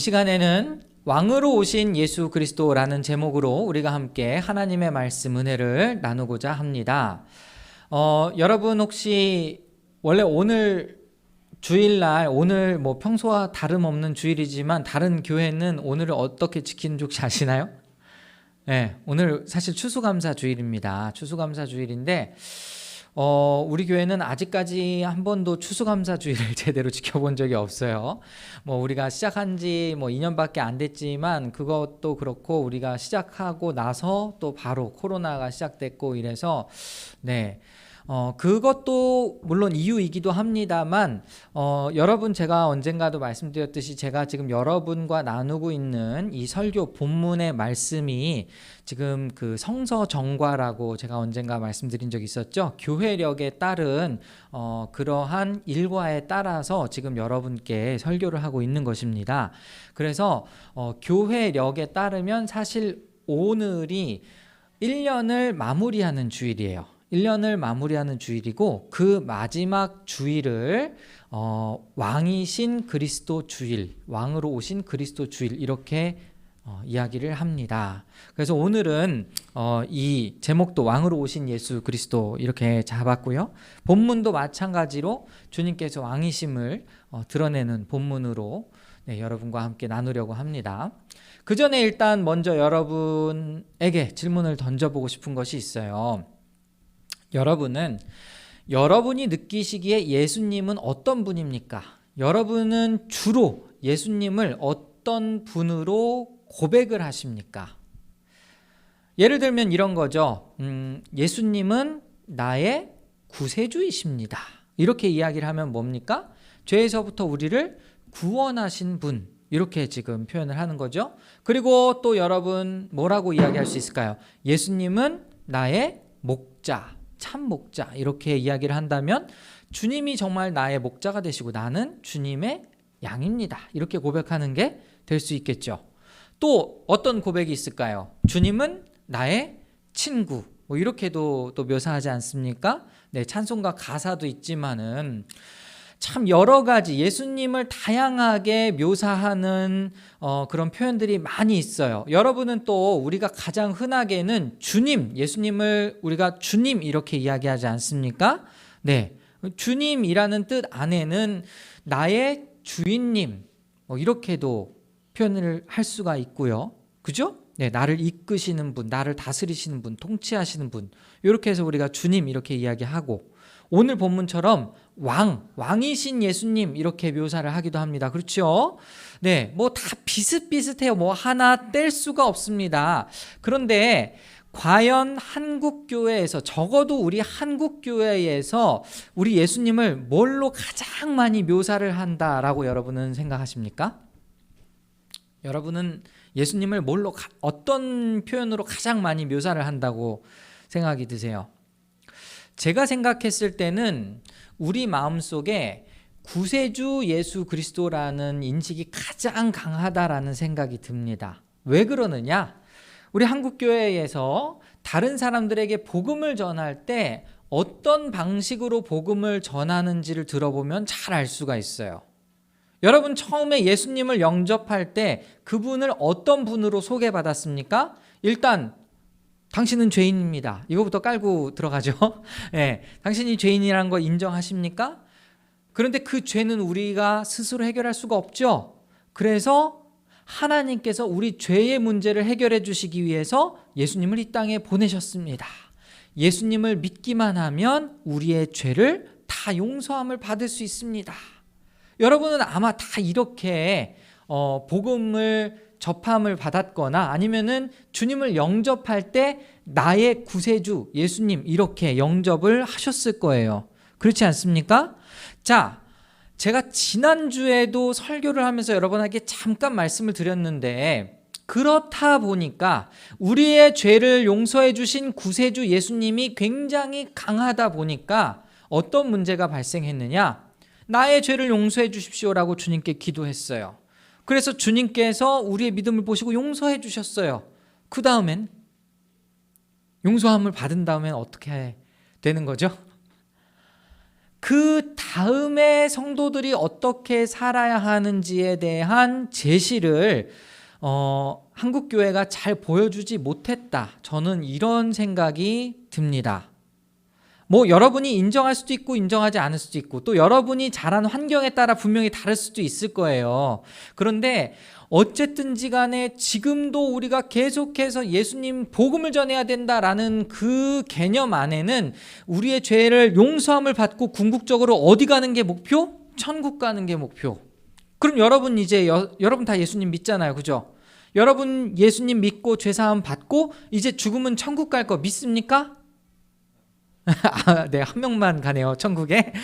이 시간에는 왕으로 오신 예수 그리스도라는 제목으로 우리가 함께 하나님의 말씀 은혜를 나누고자 합니다. 여러분 혹시 원래 오늘 주일날, 오늘 뭐 평소와 다름없는 주일이지만 다른 교회는 오늘을 어떻게 지키는 줄 아시나요? 네, 오늘 사실 추수감사 주일입니다. 추수감사 주일인데 우리 교회는 아직까지 한 번도 추수감사 주일을 제대로 지켜본 적이 없어요. 뭐 우리가 시작한 지 2년밖에 안 됐지만 그것도 그렇고 우리가 시작하고 나서 또 바로 코로나가 시작됐고 이래서 그것도 물론 이유이기도 합니다만 여러분, 제가 언젠가도 말씀드렸듯이 제가 지금 여러분과 나누고 있는 이 설교 본문의 말씀이 지금 그 성서정과라고 제가 언젠가 말씀드린 적이 있었죠. 교회력에 따른 그러한 일과에 따라서 지금 여러분께 설교를 하고 있는 것입니다. 그래서 교회력에 따르면 사실 오늘이 1년을 마무리하는 주일이에요. 1년을 마무리하는 주일이고 그 마지막 주일을 왕이신 그리스도 주일, 왕으로 오신 그리스도 주일 이렇게 이야기를 합니다. 그래서 오늘은 이 제목도 왕으로 오신 예수 그리스도 이렇게 잡았고요. 본문도 마찬가지로 주님께서 왕이심을 드러내는 본문으로 여러분과 함께 나누려고 합니다. 그 전에 일단 먼저 여러분에게 질문을 던져보고 싶은 것이 있어요. 여러분이 느끼시기에 예수님은 어떤 분입니까? 여러분은 주로 예수님을 어떤 분으로 고백을 하십니까? 예를 들면 이런 거죠. 예수님은 나의 구세주이십니다. 이렇게 이야기를 하면 뭡니까? 죄에서부터 우리를 구원하신 분, 이렇게 지금 표현을 하는 거죠. 그리고 또 여러분 뭐라고 이야기할 수 있을까요? 예수님은 나의 목자, 참 목자, 이렇게 이야기를 한다면 주님이 정말 나의 목자가 되시고 나는 주님의 양입니다. 이렇게 고백하는 게 될 수 있겠죠. 또 어떤 고백이 있을까요? 주님은 나의 친구, 이렇게도 또 묘사하지 않습니까? 찬송가 가사도 있지만은 참 여러 가지 예수님을 다양하게 묘사하는 그런 표현들이 많이 있어요. 여러분은 또 우리가 가장 흔하게는 주님, 예수님을 우리가 주님 이렇게 이야기하지 않습니까? 주님이라는 뜻 안에는 나의 주인님 이렇게도 표현을 할 수가 있고요. 그죠? 나를 이끄시는 분, 나를 다스리시는 분, 통치하시는 분, 이렇게 해서 우리가 주님 이렇게 이야기하고, 오늘 본문처럼 왕이신 예수님 이렇게 묘사를 하기도 합니다. 그렇죠? 뭐 다 비슷비슷해요. 뭐 하나 뗄 수가 없습니다. 그런데 과연 한국교회에서, 적어도 우리 한국교회에서 우리 예수님을 뭘로 가장 많이 묘사를 한다라고 여러분은 생각하십니까? 여러분은 예수님을 뭘로, 어떤 표현으로 가장 많이 묘사를 한다고 생각이 드세요? 제가 생각했을 때는 우리 마음속에 구세주 예수 그리스도라는 인식이 가장 강하다라는 생각이 듭니다. 왜 그러느냐? 우리 한국교회에서 다른 사람들에게 복음을 전할 때 어떤 방식으로 복음을 전하는지를 들어보면 잘 알 수가 있어요. 여러분, 처음에 예수님을 영접할 때 그분을 어떤 분으로 소개받았습니까? 일단 당신은 죄인입니다. 이거부터 깔고 들어가죠. 당신이 죄인이라는 거 인정하십니까? 그런데 그 죄는 우리가 스스로 해결할 수가 없죠. 그래서 하나님께서 우리 죄의 문제를 해결해 주시기 위해서 예수님을 이 땅에 보내셨습니다. 예수님을 믿기만 하면 우리의 죄를 다 용서함을 받을 수 있습니다. 여러분은 아마 다 이렇게 복음을 접함을 받았거나 아니면은 주님을 영접할 때 나의 구세주 예수님 이렇게 영접을 하셨을 거예요. 그렇지 않습니까? 자, 제가 지난주에도 설교를 하면서 여러분에게 잠깐 말씀을 드렸는데, 그렇다 보니까 우리의 죄를 용서해 주신 구세주 예수님이 굉장히 강하다 보니까 어떤 문제가 발생했느냐? 나의 죄를 용서해 주십시오라고 주님께 기도했어요. 그래서 주님께서 우리의 믿음을 보시고 용서해 주셨어요. 그 다음엔 용서함을 받은 다음엔 어떻게 되는 거죠? 그 다음에 성도들이 어떻게 살아야 하는지에 대한 제시를 한국교회가 잘 보여주지 못했다. 저는 이런 생각이 듭니다. 뭐 여러분이 인정할 수도 있고 인정하지 않을 수도 있고 또 여러분이 자란 환경에 따라 분명히 다를 수도 있을 거예요. 그런데 어쨌든지 간에 지금도 우리가 계속해서 예수님 복음을 전해야 된다라는 그 개념 안에는 우리의 죄를 용서함을 받고 궁극적으로 어디 가는 게 목표? 천국 가는 게 목표. 그럼 여러분 이제 여러분 다 예수님 믿잖아요. 그죠? 여러분 예수님 믿고 죄사함 받고 이제 죽으면 천국 갈 거 믿습니까? 네, 한 명만 가네요, 천국에.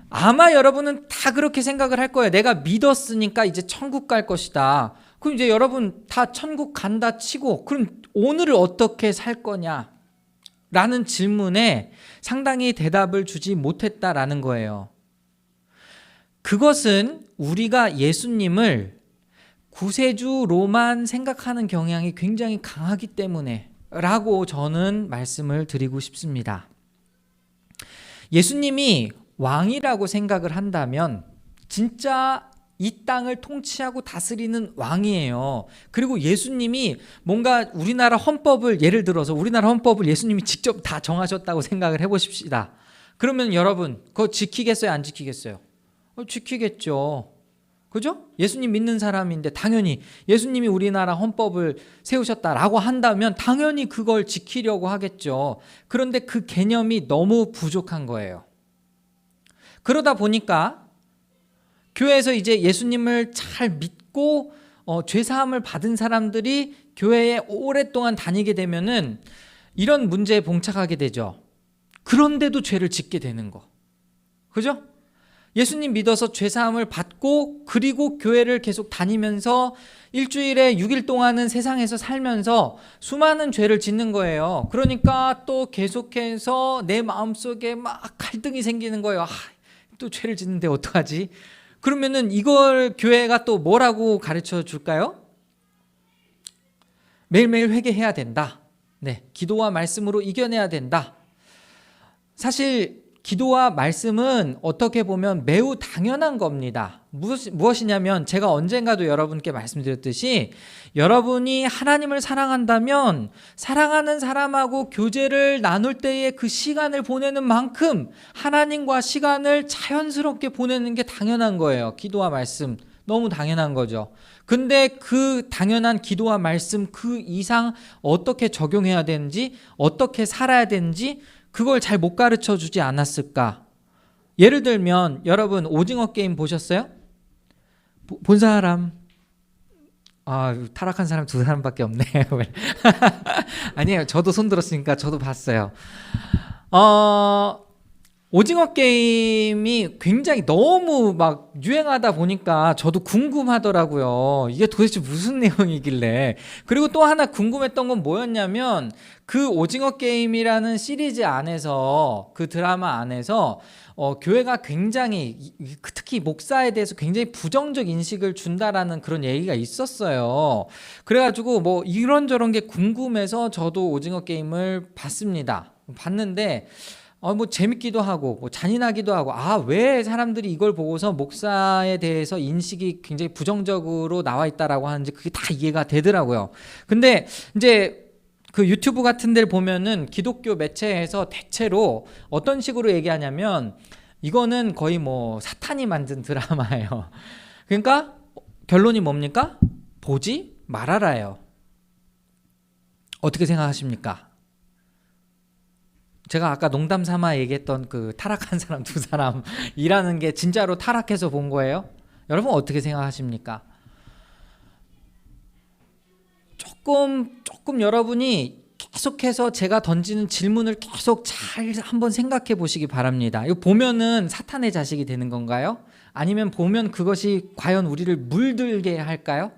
아마 여러분은 다 그렇게 생각을 할 거예요. 내가 믿었으니까 이제 천국 갈 것이다. 그럼 이제 여러분 다 천국 간다 치고 그럼 오늘을 어떻게 살 거냐? 라는 질문에 상당히 대답을 주지 못했다라는 거예요. 그것은 우리가 예수님을 구세주로만 생각하는 경향이 굉장히 강하기 때문에 라고 저는 말씀을 드리고 싶습니다. 예수님이 왕이라고 생각을 한다면 진짜 이 땅을 통치하고 다스리는 왕이에요. 그리고 예수님이 뭔가 우리나라 헌법을 예를 들어서 우리나라 헌법을 예수님이 직접 다 정하셨다고 생각을 해보십시다. 그러면 여러분 그거 지키겠어요? 안 지키겠어요? 지키겠죠. 그죠? 예수님 믿는 사람인데 당연히 예수님이 우리나라 헌법을 세우셨다라고 한다면 당연히 그걸 지키려고 하겠죠. 그런데 그 개념이 너무 부족한 거예요. 그러다 보니까 교회에서 이제 예수님을 잘 믿고 죄사함을 받은 사람들이 교회에 오랫동안 다니게 되면은 이런 문제에 봉착하게 되죠. 그런데도 죄를 짓게 되는 거. 그죠? 예수님 믿어서 죄사함을 받고 그리고 교회를 계속 다니면서 일주일에 6일 동안은 세상에서 살면서 수많은 죄를 짓는 거예요. 그러니까 또 계속해서 내 마음속에 막 갈등이 생기는 거예요. 또 죄를 짓는데 어떡하지? 그러면은 이걸 교회가 또 뭐라고 가르쳐 줄까요? 매일매일 회개해야 된다. 네, 기도와 말씀으로 이겨내야 된다. 사실 기도와 말씀은 어떻게 보면 매우 당연한 겁니다. 무엇이냐면 제가 언젠가도 여러분께 말씀드렸듯이 여러분이 하나님을 사랑한다면 사랑하는 사람하고 교제를 나눌 때의 그 시간을 보내는 만큼 하나님과 시간을 자연스럽게 보내는 게 당연한 거예요. 기도와 말씀 너무 당연한 거죠. 근데 그 당연한 기도와 말씀 그 이상 어떻게 적용해야 되는지 어떻게 살아야 되는지 그걸 잘 못 가르쳐 주지 않았을까? 예를 들면 여러분 오징어 게임 보셨어요? 본 사람? 타락한 사람 2사람밖에 없네. 아니에요. 저도 손 들었으니까 저도 봤어요. 오징어 게임이 굉장히 너무 막 유행하다 보니까 저도 궁금하더라고요. 이게 도대체 무슨 내용이길래. 그리고 또 하나 궁금했던 건 뭐였냐면 그 오징어 게임이라는 시리즈 안에서 그 드라마 안에서 교회가 굉장히 특히 목사에 대해서 굉장히 부정적 인식을 준다라는 그런 얘기가 있었어요. 그래가지고 뭐 이런저런 게 궁금해서 저도 오징어 게임을 봤습니다. 봤는데 뭐 재밌기도 하고 뭐 잔인하기도 하고 왜 사람들이 이걸 보고서 목사에 대해서 인식이 굉장히 부정적으로 나와 있다라고 하는지 그게 다 이해가 되더라고요. 근데 이제 그 유튜브 같은 데를 보면은 기독교 매체에서 대체로 어떤 식으로 얘기하냐면 이거는 거의 뭐 사탄이 만든 드라마예요. 그러니까 결론이 뭡니까? 보지 말아라예요. 어떻게 생각하십니까? 제가 아까 농담 삼아 얘기했던 그 타락한 사람 2사람이라는 게 진짜로 타락해서 본 거예요? 여러분 어떻게 생각하십니까? 조금 여러분이 계속해서 제가 던지는 질문을 계속 잘 한번 생각해 보시기 바랍니다. 이거 보면은 사탄의 자식이 되는 건가요? 아니면 보면 그것이 과연 우리를 물들게 할까요?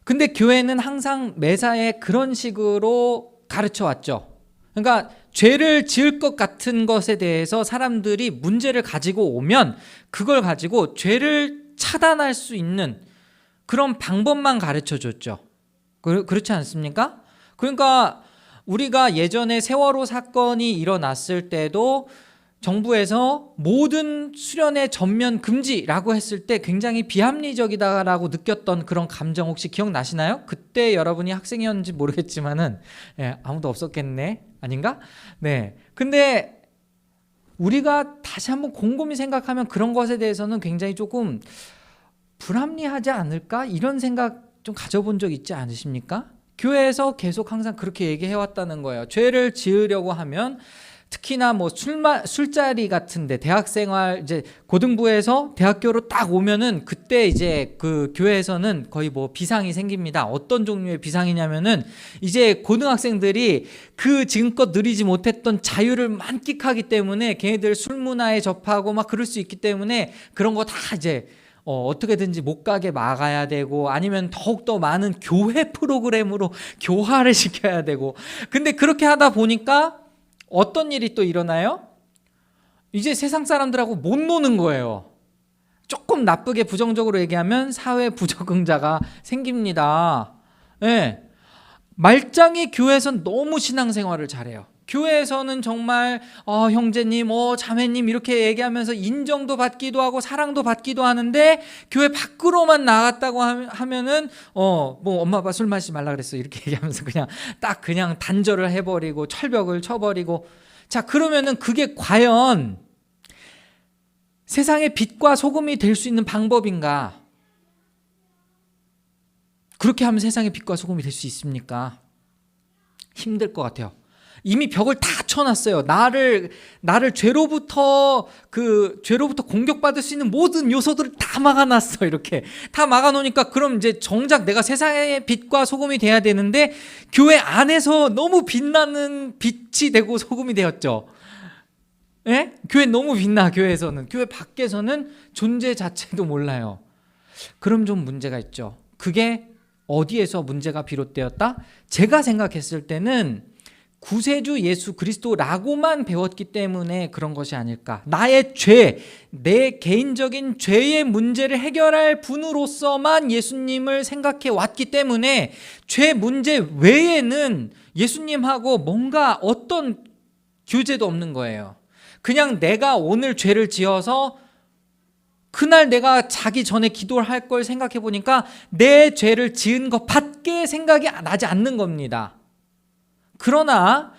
근데 교회는 항상 매사에 그런 식으로 가르쳐 왔죠. 그러니까 죄를 지을 것 같은 것에 대해서 사람들이 문제를 가지고 오면 그걸 가지고 죄를 차단할 수 있는 그런 방법만 가르쳐 줬죠. 그렇지 않습니까? 그러니까 우리가 예전에 세월호 사건이 일어났을 때도 정부에서 모든 수련회 전면 금지라고 했을 때 굉장히 비합리적이다라고 느꼈던 그런 감정 혹시 기억나시나요? 그때 여러분이 학생이었는지 모르겠지만은 아무도 없었겠네. 아닌가? 네. 근데 우리가 다시 한번 곰곰이 생각하면 그런 것에 대해서는 굉장히 조금 불합리하지 않을까? 이런 생각 좀 가져본 적 있지 않으십니까? 교회에서 계속 항상 그렇게 얘기해왔다는 거예요. 죄를 지으려고 하면 특히나 뭐 술자리 같은데 대학생활 이제 고등부에서 대학교로 딱 오면은 그때 이제 그 교회에서는 거의 뭐 비상이 생깁니다. 어떤 종류의 비상이냐면은 이제 고등학생들이 그 지금껏 누리지 못했던 자유를 만끽하기 때문에 걔네들 술 문화에 접하고 막 그럴 수 있기 때문에 그런 거 다 이제 어떻게든지 못 가게 막아야 되고 아니면 더욱더 많은 교회 프로그램으로 교화를 시켜야 되고 근데 그렇게 하다 보니까 어떤 일이 또 일어나요? 이제 세상 사람들하고 못 노는 거예요. 조금 나쁘게 부정적으로 얘기하면 사회 부적응자가 생깁니다. 네. 말짱이 교회에서는 너무 신앙생활을 잘해요. 교회에서는 정말 형제님, 자매님 이렇게 얘기하면서 인정도 받기도 하고 사랑도 받기도 하는데 교회 밖으로만 나갔다고 하면은 뭐 엄마 아빠 술 마시지 말라 그랬어 이렇게 얘기하면서 그냥 단절을 해버리고 철벽을 쳐버리고 자 그러면은 그게 과연 세상의 빛과 소금이 될 수 있는 방법인가? 그렇게 하면 세상의 빛과 소금이 될 수 있습니까? 힘들 것 같아요. 이미 벽을 다 쳐놨어요. 나를 죄로부터 공격받을 수 있는 모든 요소들을 다 막아놨어. 이렇게 다 막아놓으니까 그럼 이제 정작 내가 세상의 빛과 소금이 돼야 되는데 교회 안에서 너무 빛나는 빛이 되고 소금이 되었죠. 예? 교회 너무 빛나. 교회에서는 교회 밖에서는 존재 자체도 몰라요. 그럼 좀 문제가 있죠. 그게 어디에서 문제가 비롯되었다? 제가 생각했을 때는 구세주 예수 그리스도라고만 배웠기 때문에 그런 것이 아닐까. 나의 죄, 내 개인적인 죄의 문제를 해결할 분으로서만 예수님을 생각해 왔기 때문에 죄 문제 외에는 예수님하고 뭔가 어떤 교제도 없는 거예요. 그냥 내가 오늘 죄를 지어서 그날 내가 자기 전에 기도를 할 걸 생각해 보니까 내 죄를 지은 것밖에 생각이 나지 않는 겁니다. 그러나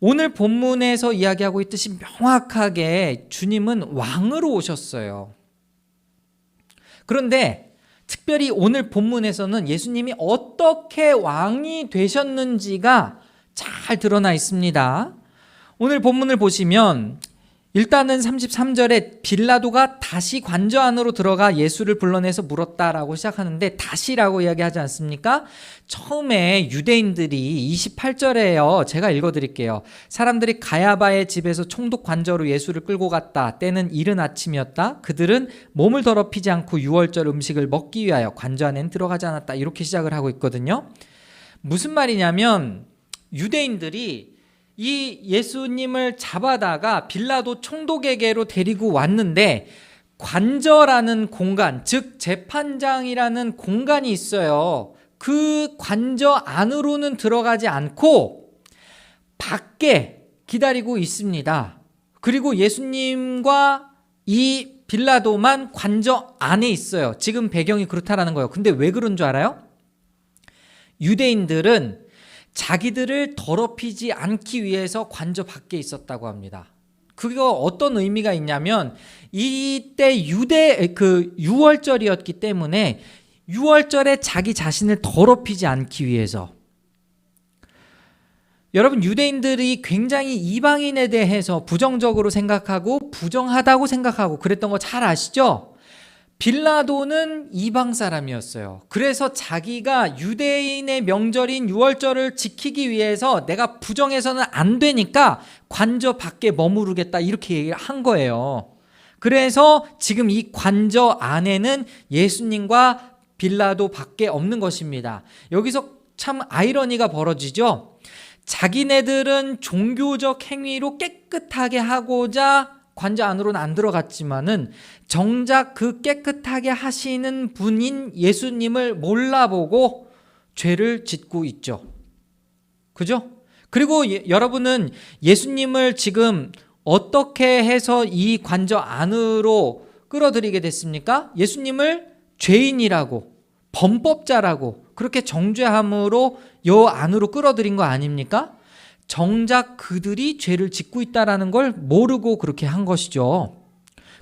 오늘 본문에서 이야기하고 있듯이 명확하게 주님은 왕으로 오셨어요. 그런데 특별히 오늘 본문에서는 예수님이 어떻게 왕이 되셨는지가 잘 드러나 있습니다. 오늘 본문을 보시면 일단은 33절에 빌라도가 다시 관저 안으로 들어가 예수를 불러내서 물었다라고 시작하는데 다시라고 이야기하지 않습니까? 처음에 유대인들이 28절에요. 제가 읽어드릴게요. 사람들이 가야바의 집에서 총독 관저로 예수를 끌고 갔다. 때는 이른 아침이었다. 그들은 몸을 더럽히지 않고 유월절 음식을 먹기 위하여 관저 안에는 들어가지 않았다. 이렇게 시작을 하고 있거든요. 무슨 말이냐면 유대인들이 이 예수님을 잡아다가 빌라도 총독에게로 데리고 왔는데 관저라는 공간, 즉 재판장이라는 공간이 있어요. 그 관저 안으로는 들어가지 않고 밖에 기다리고 있습니다. 그리고 예수님과 이 빌라도만 관저 안에 있어요. 지금 배경이 그렇다라는 거예요. 근데 왜 그런 줄 알아요? 유대인들은 자기들을 더럽히지 않기 위해서 관저 밖에 있었다고 합니다. 그거 어떤 의미가 있냐면 이때 유월절이었기 때문에 유월절에 자기 자신을 더럽히지 않기 위해서. 여러분 유대인들이 굉장히 이방인에 대해서 부정적으로 생각하고 부정하다고 생각하고 그랬던 거 잘 아시죠? 빌라도는 이방 사람이었어요. 그래서 자기가 유대인의 명절인 유월절을 지키기 위해서 내가 부정해서는 안 되니까 관저 밖에 머무르겠다 이렇게 얘기를 한 거예요. 그래서 지금 이 관저 안에는 예수님과 빌라도 밖에 없는 것입니다. 여기서 참 아이러니가 벌어지죠. 자기네들은 종교적 행위로 깨끗하게 하고자 관저 안으로는 안 들어갔지만은 정작 그 깨끗하게 하시는 분인 예수님을 몰라보고 죄를 짓고 있죠. 그죠? 그리고 여러분은 예수님을 지금 어떻게 해서 이 관저 안으로 끌어들이게 됐습니까? 예수님을 죄인이라고, 범법자라고 그렇게 정죄함으로 요 안으로 끌어들인 거 아닙니까? 정작 그들이 죄를 짓고 있다는 걸 모르고 그렇게 한 것이죠.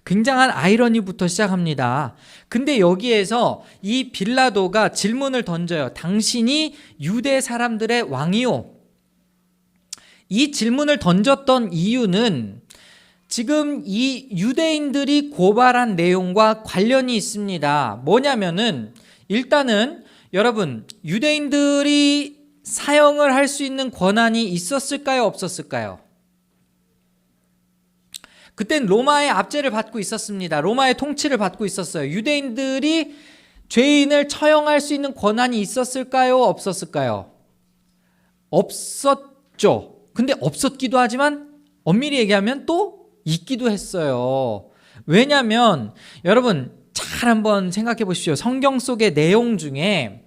굉장한 아이러니부터 시작합니다. 근데 여기에서 이 빌라도가 질문을 던져요. 당신이 유대 사람들의 왕이요? 이 질문을 던졌던 이유는 지금 이 유대인들이 고발한 내용과 관련이 있습니다. 뭐냐면은 일단은 여러분, 유대인들이 사형을 할 수 있는 권한이 있었을까요? 없었을까요? 그땐 로마의 압제를 받고 있었습니다. 로마의 통치를 받고 있었어요. 유대인들이 죄인을 처형할 수 있는 권한이 있었을까요? 없었을까요? 없었죠. 근데 없었기도 하지만 엄밀히 얘기하면 또 있기도 했어요. 왜냐하면 여러분 잘 한번 생각해 보십시오. 성경 속의 내용 중에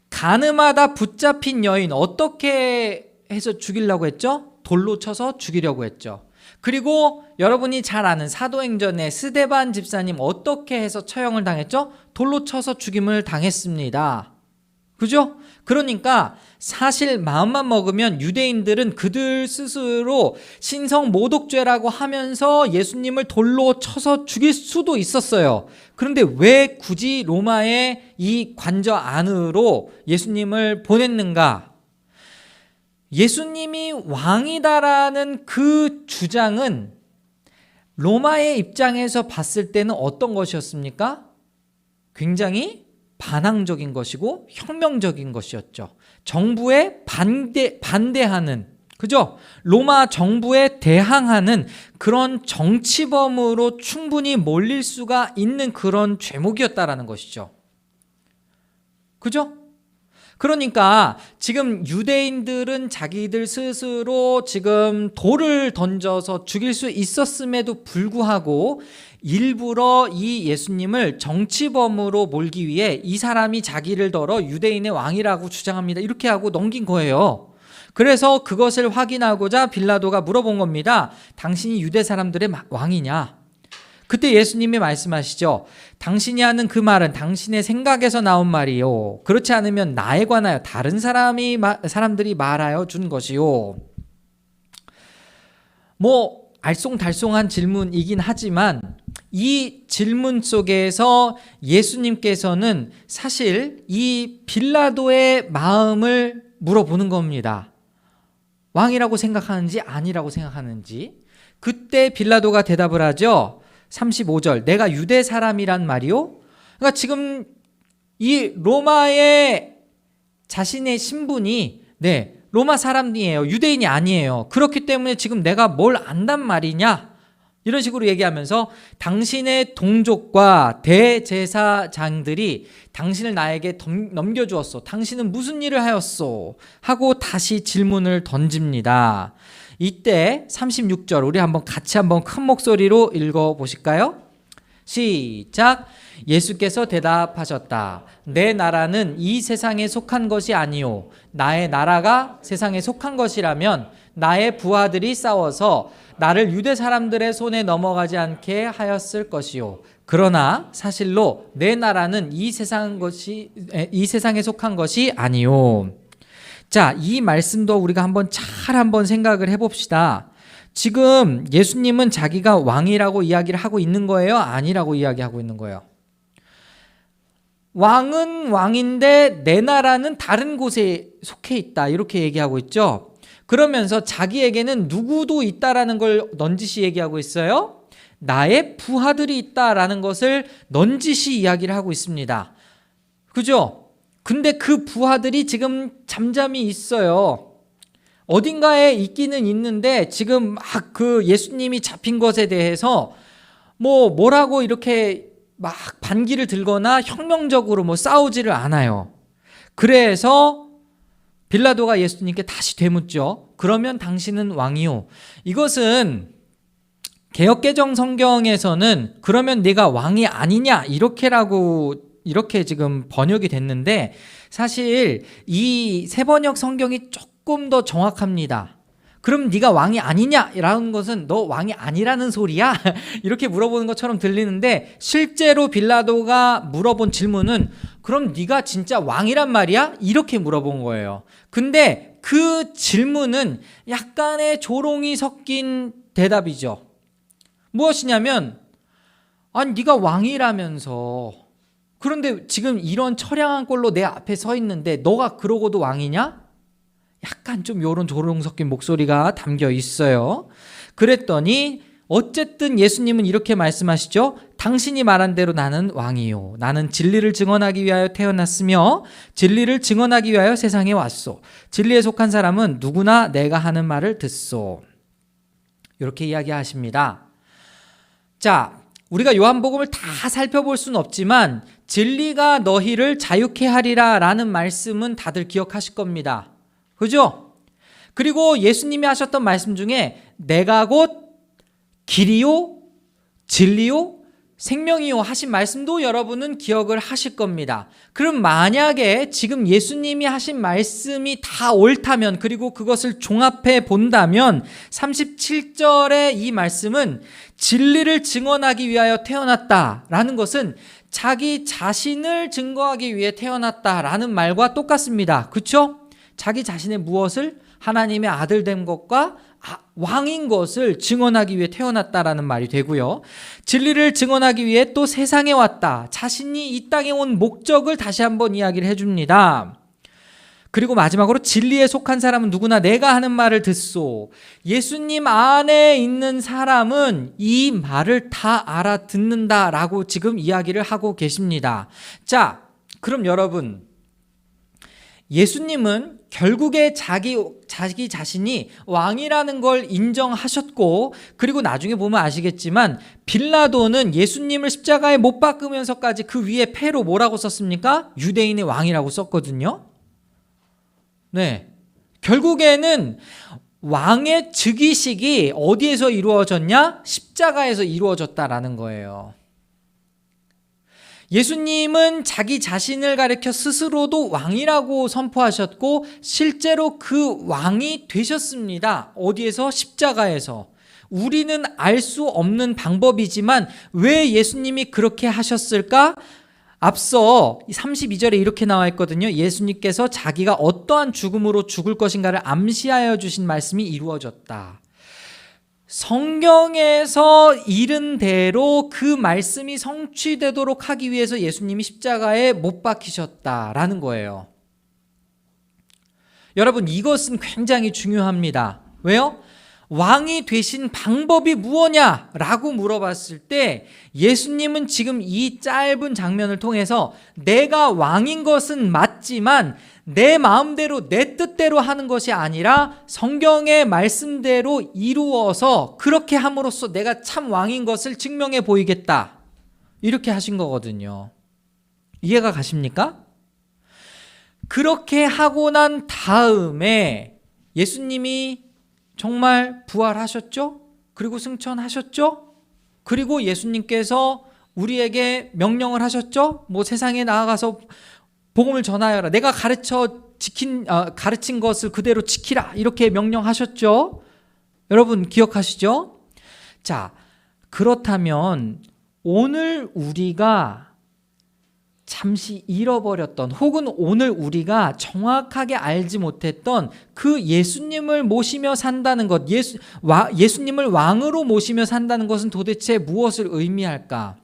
가늠하다 붙잡힌 여인 어떻게 해서 죽이려고 했죠? 돌로 쳐서 죽이려고 했죠. 그리고 여러분이 잘 아는 사도행전의 스데반 집사님 어떻게 해서 처형을 당했죠? 돌로 쳐서 죽임을 당했습니다. 그죠? 그러니까 사실 마음만 먹으면 유대인들은 그들 스스로 신성 모독죄라고 하면서 예수님을 돌로 쳐서 죽일 수도 있었어요. 그런데 왜 굳이 로마의 이 관저 안으로 예수님을 보냈는가? 예수님이 왕이다라는 그 주장은 로마의 입장에서 봤을 때는 어떤 것이었습니까? 굉장히 반항적인 것이고 혁명적인 것이었죠. 정부에 반대하는, 그죠? 로마 정부에 대항하는 그런 정치범으로 충분히 몰릴 수가 있는 그런 죄목이었다라는 것이죠. 그죠? 그러니까 지금 유대인들은 자기들 스스로 지금 돌을 던져서 죽일 수 있었음에도 불구하고 일부러 이 예수님을 정치범으로 몰기 위해 이 사람이 자기를 덜어 유대인의 왕이라고 주장합니다. 이렇게 하고 넘긴 거예요. 그래서 그것을 확인하고자 빌라도가 물어본 겁니다. 당신이 유대 사람들의 왕이냐? 그때 예수님이 말씀하시죠. 당신이 하는 그 말은 당신의 생각에서 나온 말이요. 그렇지 않으면 나에 관하여 다른 사람들이 말하여 준 것이요. 뭐 알쏭달쏭한 질문이긴 하지만 이 질문 속에서 예수님께서는 사실 이 빌라도의 마음을 물어보는 겁니다. 왕이라고 생각하는지 아니라고 생각하는지. 그때 빌라도가 대답을 하죠. 35절, 내가 유대 사람이란 말이요? 그러니까 지금 이 로마의 자신의 신분이 로마 사람이에요. 유대인이 아니에요. 그렇기 때문에 지금 내가 뭘 안단 말이냐? 이런 식으로 얘기하면서 당신의 동족과 대제사장들이 당신을 나에게 넘겨주었소. 당신은 무슨 일을 하였소? 하고 다시 질문을 던집니다. 이때 36절 우리 같이 한번 큰 목소리로 읽어보실까요? 시작. 예수께서 대답하셨다. 내 나라는 이 세상에 속한 것이 아니요 나의 나라가 세상에 속한 것이라면 나의 부하들이 싸워서 나를 유대 사람들의 손에 넘어가지 않게 하였을 것이요 그러나 사실로 내 나라는 이 세상에 속한 것이 아니요. 자, 이 말씀도 우리가 한번 생각을 해봅시다. 지금 예수님은 자기가 왕이라고 이야기를 하고 있는 거예요? 아니라고 이야기하고 있는 거예요? 왕은 왕인데 내 나라는 다른 곳에 속해 있다. 이렇게 얘기하고 있죠. 그러면서 자기에게는 누구도 있다라는 걸 넌지시 얘기하고 있어요. 나의 부하들이 있다라는 것을 넌지시 이야기를 하고 있습니다. 그죠? 근데 그 부하들이 지금 잠잠히 있어요. 어딘가에 있기는 있는데 지금 막 그 예수님이 잡힌 것에 대해서 뭐라고 이렇게 막 반기를 들거나 혁명적으로 싸우지를 않아요. 그래서 빌라도가 예수님께 다시 되묻죠. 그러면 당신은 왕이요. 이것은 개역개정 성경에서는 그러면 네가 왕이 아니냐 이렇게 지금 번역이 됐는데 사실 이 세번역 성경이 조금 더 정확합니다. 그럼 네가 왕이 아니냐라는 것은 너 왕이 아니라는 소리야? 이렇게 물어보는 것처럼 들리는데, 실제로 빌라도가 물어본 질문은 그럼 네가 진짜 왕이란 말이야? 이렇게 물어본 거예요. 근데 그 질문은 약간의 조롱이 섞인 대답이죠. 무엇이냐면, 아니 네가 왕이라면서, 그런데 지금 이런 처량한 꼴로 내 앞에 서 있는데 너가 그러고도 왕이냐? 약간 좀 이런 조롱 섞인 목소리가 담겨 있어요. 그랬더니 어쨌든 예수님은 이렇게 말씀하시죠. 당신이 말한 대로 나는 왕이요, 나는 진리를 증언하기 위하여 태어났으며 진리를 증언하기 위하여 세상에 왔소. 진리에 속한 사람은 누구나 내가 하는 말을 듣소. 이렇게 이야기하십니다. 자, 우리가 요한복음을 다 살펴볼 수는 없지만 진리가 너희를 자유케 하리라 라는 말씀은 다들 기억하실 겁니다. 그죠? 그리고 예수님이 하셨던 말씀 중에 내가 곧 길이요 진리요 생명이요 하신 말씀도 여러분은 기억을 하실 겁니다. 그럼 만약에 지금 예수님이 하신 말씀이 다 옳다면, 그리고 그것을 종합해 본다면 37절의 이 말씀은 진리를 증언하기 위하여 태어났다라는 것은 자기 자신을 증거하기 위해 태어났다라는 말과 똑같습니다. 그렇죠? 자기 자신의 무엇을? 하나님의 아들 된 것과 왕인 것을 증언하기 위해 태어났다라는 말이 되고요. 진리를 증언하기 위해 또 세상에 왔다. 자신이 이 땅에 온 목적을 다시 한번 이야기를 해줍니다. 그리고 마지막으로 진리에 속한 사람은 누구나 내가 하는 말을 듣소. 예수님 안에 있는 사람은 이 말을 다 알아듣는다라고 지금 이야기를 하고 계십니다. 자, 그럼 여러분, 예수님은 결국에 자기 자신이 왕이라는 걸 인정하셨고, 그리고 나중에 보면 아시겠지만 빌라도는 예수님을 십자가에 못 박으면서까지 그 위에 패로 뭐라고 썼습니까? 유대인의 왕이라고 썼거든요. 네, 결국에는 왕의 즉위식이 어디에서 이루어졌냐? 십자가에서 이루어졌다라는 거예요. 예수님은 자기 자신을 가리켜 스스로도 왕이라고 선포하셨고 실제로 그 왕이 되셨습니다. 어디에서? 십자가에서. 우리는 알 수 없는 방법이지만 왜 예수님이 그렇게 하셨을까? 앞서 32절에 이렇게 나와 있거든요. 예수님께서 자기가 어떠한 죽음으로 죽을 것인가를 암시하여 주신 말씀이 이루어졌다. 성경에서 이른 대로 그 말씀이 성취되도록 하기 위해서 예수님이 십자가에 못 박히셨다라는 거예요. 여러분, 이것은 굉장히 중요합니다. 왜요? 왕이 되신 방법이 무엇냐라고 물어봤을 때 예수님은 지금 이 짧은 장면을 통해서 내가 왕인 것은 맞지만 내 마음대로 내 뜻대로 하는 것이 아니라 성경의 말씀대로 이루어서 그렇게 함으로써 내가 참 왕인 것을 증명해 보이겠다, 이렇게 하신 거거든요. 이해가 가십니까? 그렇게 하고 난 다음에 예수님이 정말 부활하셨죠? 그리고 승천하셨죠? 그리고 예수님께서 우리에게 명령을 하셨죠? 뭐 세상에 나아가서 복음을 전하여라. 내가 가르친 것을 그대로 지키라. 이렇게 명령하셨죠? 여러분 기억하시죠? 자, 그렇다면 오늘 우리가 잠시 잃어버렸던, 혹은 오늘 우리가 정확하게 알지 못했던 그 예수님을 모시며 산다는 것, 예수님을 왕으로 모시며 산다는 것은 도대체 무엇을 의미할까?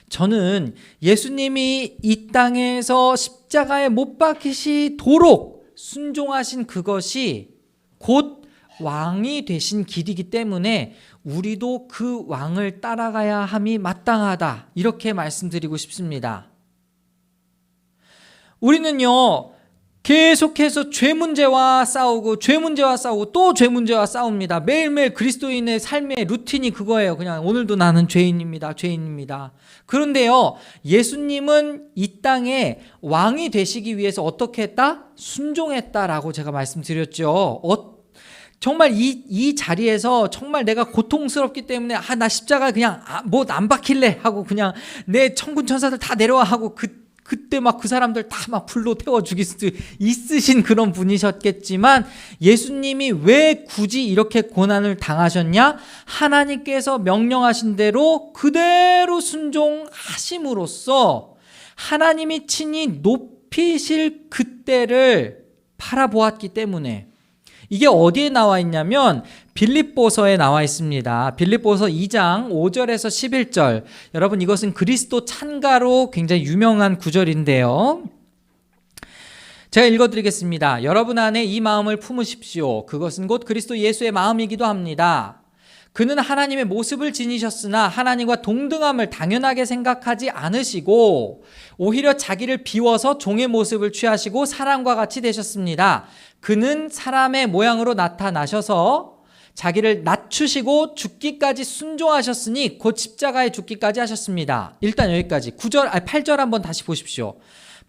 저는 예수님이 이 땅에서 십자가에 못 박히시도록 순종하신 그것이 곧 왕이 되신 길이기 때문에 우리도 그 왕을 따라가야 함이 마땅하다, 이렇게 말씀드리고 싶습니다. 우리는요 계속해서 죄 문제와 싸우고 또 죄 문제와 싸웁니다. 매일매일 그리스도인의 삶의 루틴이 그거예요. 그냥 오늘도 나는 죄인입니다. 그런데요, 예수님은 이 땅에 왕이 되시기 위해서 어떻게 했다? 순종했다라고 제가 말씀드렸죠. 정말 이 자리에서 정말 내가 고통스럽기 때문에 나 십자가 그냥 못 안 박힐래 하고 그냥 내 천군 천사들 다 내려와 하고 그때 막 그 사람들 다 막 불로 태워 죽일 수 있으신 그런 분이셨겠지만 예수님이 왜 굳이 이렇게 고난을 당하셨냐? 하나님께서 명령하신 대로 그대로 순종하심으로써 하나님이 친히 높이실 그때를 바라보았기 때문에. 이게 어디에 나와 있냐면 빌립보서에 나와 있습니다. 빌립보서 2장 5절에서 11절. 여러분, 이것은 그리스도 찬가로 굉장히 유명한 구절인데요. 제가 읽어드리겠습니다. 여러분 안에 이 마음을 품으십시오. 그것은 곧 그리스도 예수의 마음이기도 합니다. 그는 하나님의 모습을 지니셨으나 하나님과 동등함을 당연하게 생각하지 않으시고 오히려 자기를 비워서 종의 모습을 취하시고 사람과 같이 되셨습니다. 그는 사람의 모양으로 나타나셔서 자기를 낮추시고 죽기까지 순종하셨으니 곧 십자가에 죽기까지 하셨습니다. 일단 여기까지 8절 한번 다시 보십시오.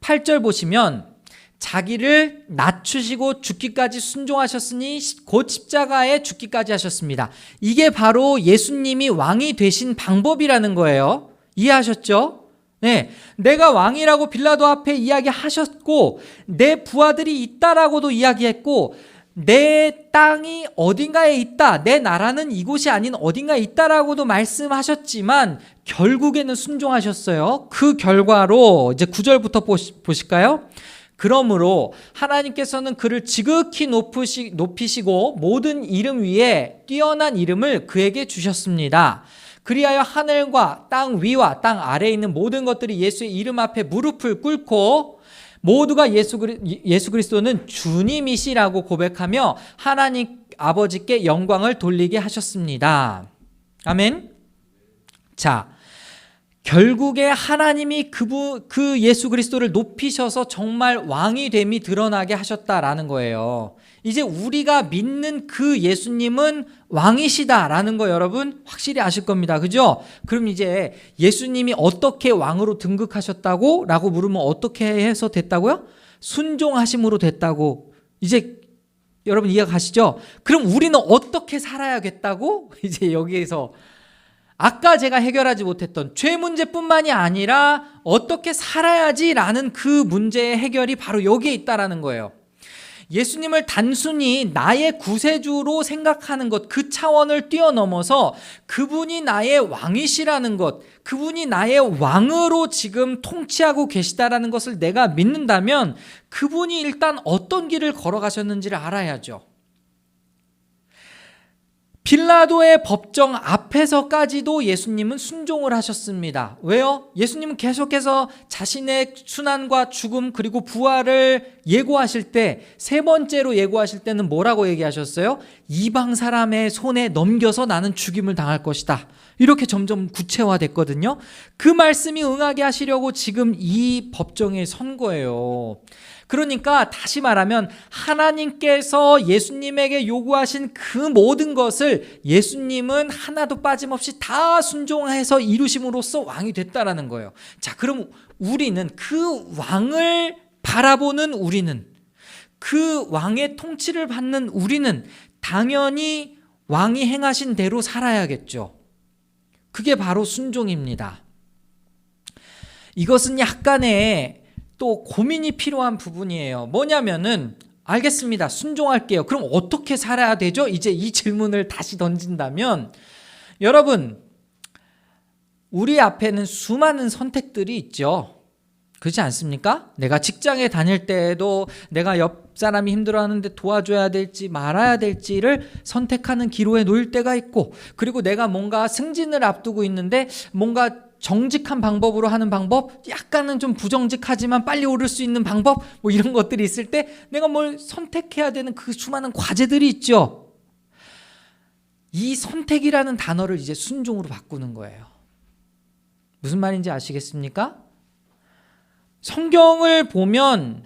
8절 보시면 자기를 낮추시고 죽기까지 순종하셨으니 곧 십자가에 죽기까지 하셨습니다. 이게 바로 예수님이 왕이 되신 방법이라는 거예요. 이해하셨죠? 네, 내가 왕이라고 빌라도 앞에 이야기하셨고 내 부하들이 있다라고도 이야기했고 내 땅이 어딘가에 있다, 내 나라는 이곳이 아닌 어딘가에 있다라고도 말씀하셨지만 결국에는 순종하셨어요. 그 결과로 이제 9절부터 보실까요? 그러므로 하나님께서는 그를 지극히 높이시고 모든 이름 위에 뛰어난 이름을 그에게 주셨습니다. 그리하여 하늘과 땅 위와 땅 아래에 있는 모든 것들이 예수의 이름 앞에 무릎을 꿇고 모두가 예수 그리스도는 주님이시라고 고백하며 하나님 아버지께 영광을 돌리게 하셨습니다. 아멘. 자, 결국에 하나님이 그 예수 그리스도를 높이셔서 정말 왕이 됨이 드러나게 하셨다라는 거예요. 이제 우리가 믿는 그 예수님은 왕이시다라는 거 여러분 확실히 아실 겁니다. 그죠? 그럼 이제 예수님이 어떻게 왕으로 등극하셨다고? 라고 물으면 어떻게 해서 됐다고요? 순종하심으로 됐다고. 이제 여러분 이해 가시죠? 그럼 우리는 어떻게 살아야겠다고? 이제 여기에서 아까 제가 해결하지 못했던 죄 문제뿐만이 아니라 어떻게 살아야지라는 그 문제의 해결이 바로 여기에 있다라는 거예요. 예수님을 단순히 나의 구세주로 생각하는 것, 그 차원을 뛰어넘어서 그분이 나의 왕이시라는 것, 그분이 나의 왕으로 지금 통치하고 계시다라는 것을 내가 믿는다면 그분이 일단 어떤 길을 걸어가셨는지를 알아야죠. 빌라도의 법정 앞에서까지도 예수님은 순종을 하셨습니다. 왜요? 예수님은 계속해서 자신의 순환과 죽음 그리고 부활을 예고하실 때, 세 번째로 예고하실 때는 뭐라고 얘기하셨어요? 이방 사람의 손에 넘겨서 나는 죽임을 당할 것이다. 이렇게 점점 구체화됐거든요. 그 말씀이 응하게 하시려고 지금 이 법정에 선 거예요. 그러니까 다시 말하면 하나님께서 예수님에게 요구하신 그 모든 것을 예수님은 하나도 빠짐없이 다 순종해서 이루심으로써 왕이 됐다라는 거예요. 자, 그럼 우리는 그 왕을 바라보는 우리는, 그 왕의 통치를 받는 우리는 당연히 왕이 행하신 대로 살아야겠죠. 그게 바로 순종입니다. 이것은 약간의 또 고민이 필요한 부분이에요. 뭐냐면은 알겠습니다. 순종할게요. 그럼 어떻게 살아야 되죠? 이제 이 질문을 다시 던진다면 여러분, 우리 앞에는 수많은 선택들이 있죠. 그렇지 않습니까? 내가 직장에 다닐 때에도 내가 옆 사람이 힘들어하는데 도와줘야 될지 말아야 될지를 선택하는 기로에 놓일 때가 있고, 그리고 내가 뭔가 승진을 앞두고 있는데 뭔가 정직한 방법으로 하는 방법, 약간은 좀 부정직하지만 빨리 오를 수 있는 방법, 뭐 이런 것들이 있을 때 내가 뭘 선택해야 되는 그 수많은 과제들이 있죠. 이 선택이라는 단어를 이제 순종으로 바꾸는 거예요. 무슨 말인지 아시겠습니까? 성경을 보면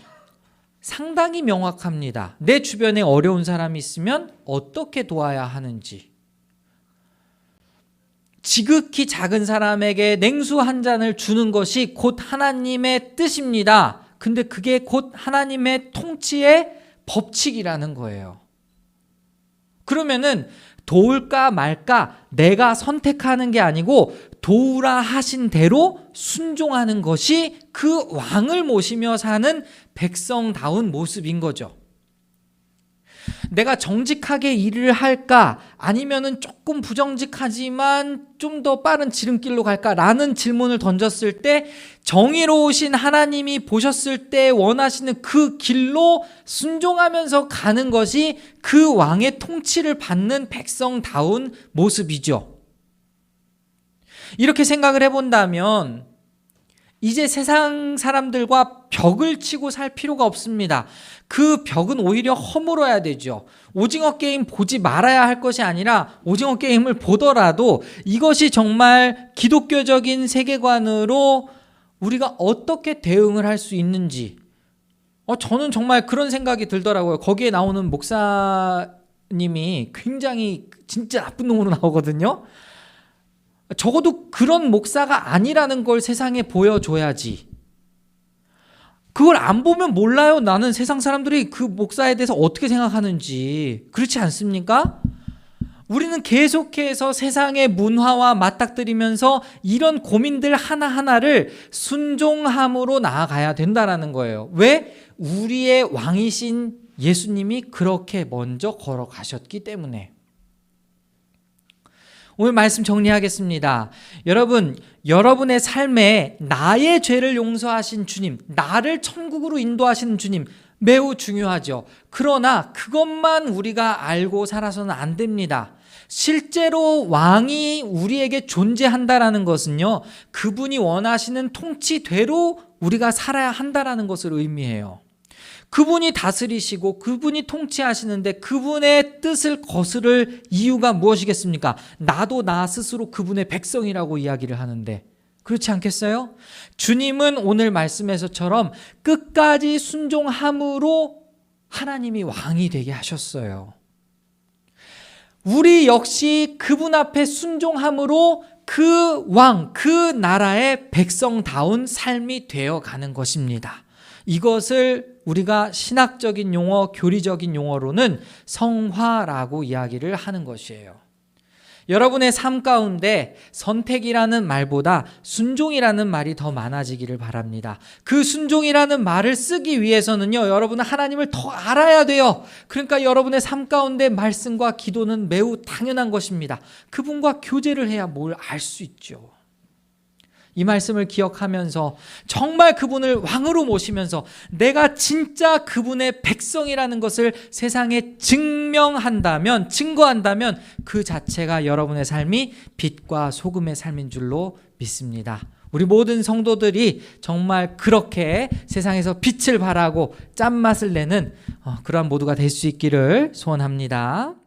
상당히 명확합니다. 내 주변에 어려운 사람이 있으면 어떻게 도와야 하는지. 지극히 작은 사람에게 냉수 한 잔을 주는 것이 곧 하나님의 뜻입니다. 근데 그게 곧 하나님의 통치의 법칙이라는 거예요. 그러면은 도울까 말까 내가 선택하는 게 아니고 도우라 하신 대로 순종하는 것이 그 왕을 모시며 사는 백성다운 모습인 거죠. 내가 정직하게 일을 할까? 아니면은 조금 부정직하지만 좀 더 빠른 지름길로 갈까? 라는 질문을 던졌을 때 정의로우신 하나님이 보셨을 때 원하시는 그 길로 순종하면서 가는 것이 그 왕의 통치를 받는 백성다운 모습이죠. 이렇게 생각을 해본다면 이제 세상 사람들과 벽을 치고 살 필요가 없습니다. 그 벽은 오히려 허물어야 되죠. 오징어 게임 보지 말아야 할 것이 아니라 오징어 게임을 보더라도 이것이 정말 기독교적인 세계관으로 우리가 어떻게 대응을 할 수 있는지 저는 정말 그런 생각이 들더라고요. 거기에 나오는 목사님이 굉장히 진짜 나쁜 놈으로 나오거든요. 적어도 그런 목사가 아니라는 걸 세상에 보여줘야지. 그걸 안 보면 몰라요. 나는 세상 사람들이 그 목사에 대해서 어떻게 생각하는지. 그렇지 않습니까? 우리는 계속해서 세상의 문화와 맞닥뜨리면서 이런 고민들 하나하나를 순종함으로 나아가야 된다는 거예요. 왜? 우리의 왕이신 예수님이 그렇게 먼저 걸어가셨기 때문에. 오늘 말씀 정리하겠습니다. 여러분, 여러분의 삶에 나의 죄를 용서하신 주님, 나를 천국으로 인도하시는 주님 매우 중요하죠. 그러나 그것만 우리가 알고 살아서는 안 됩니다. 실제로 왕이 우리에게 존재한다라는 것은요, 그분이 원하시는 통치대로 우리가 살아야 한다라는 것을 의미해요. 그분이 다스리시고 그분이 통치하시는데 그분의 뜻을 거스를 이유가 무엇이겠습니까? 나도 나 스스로 그분의 백성이라고 이야기를 하는데 그렇지 않겠어요? 주님은 오늘 말씀에서처럼 끝까지 순종함으로 하나님이 왕이 되게 하셨어요. 우리 역시 그분 앞에 순종함으로 그 왕, 그 나라의 백성다운 삶이 되어가는 것입니다. 이것을 우리가 신학적인 용어, 교리적인 용어로는 성화라고 이야기를 하는 것이에요. 여러분의 삶 가운데 선택이라는 말보다 순종이라는 말이 더 많아지기를 바랍니다. 그 순종이라는 말을 쓰기 위해서는요, 여러분은 하나님을 더 알아야 돼요. 그러니까 여러분의 삶 가운데 말씀과 기도는 매우 당연한 것입니다. 그분과 교제를 해야 뭘 알 수 있죠. 이 말씀을 기억하면서 정말 그분을 왕으로 모시면서 내가 진짜 그분의 백성이라는 것을 세상에 증명한다면, 증거한다면 그 자체가 여러분의 삶이 빛과 소금의 삶인 줄로 믿습니다. 우리 모든 성도들이 정말 그렇게 세상에서 빛을 발하고 짠맛을 내는 그러한 모두가 될 수 있기를 소원합니다.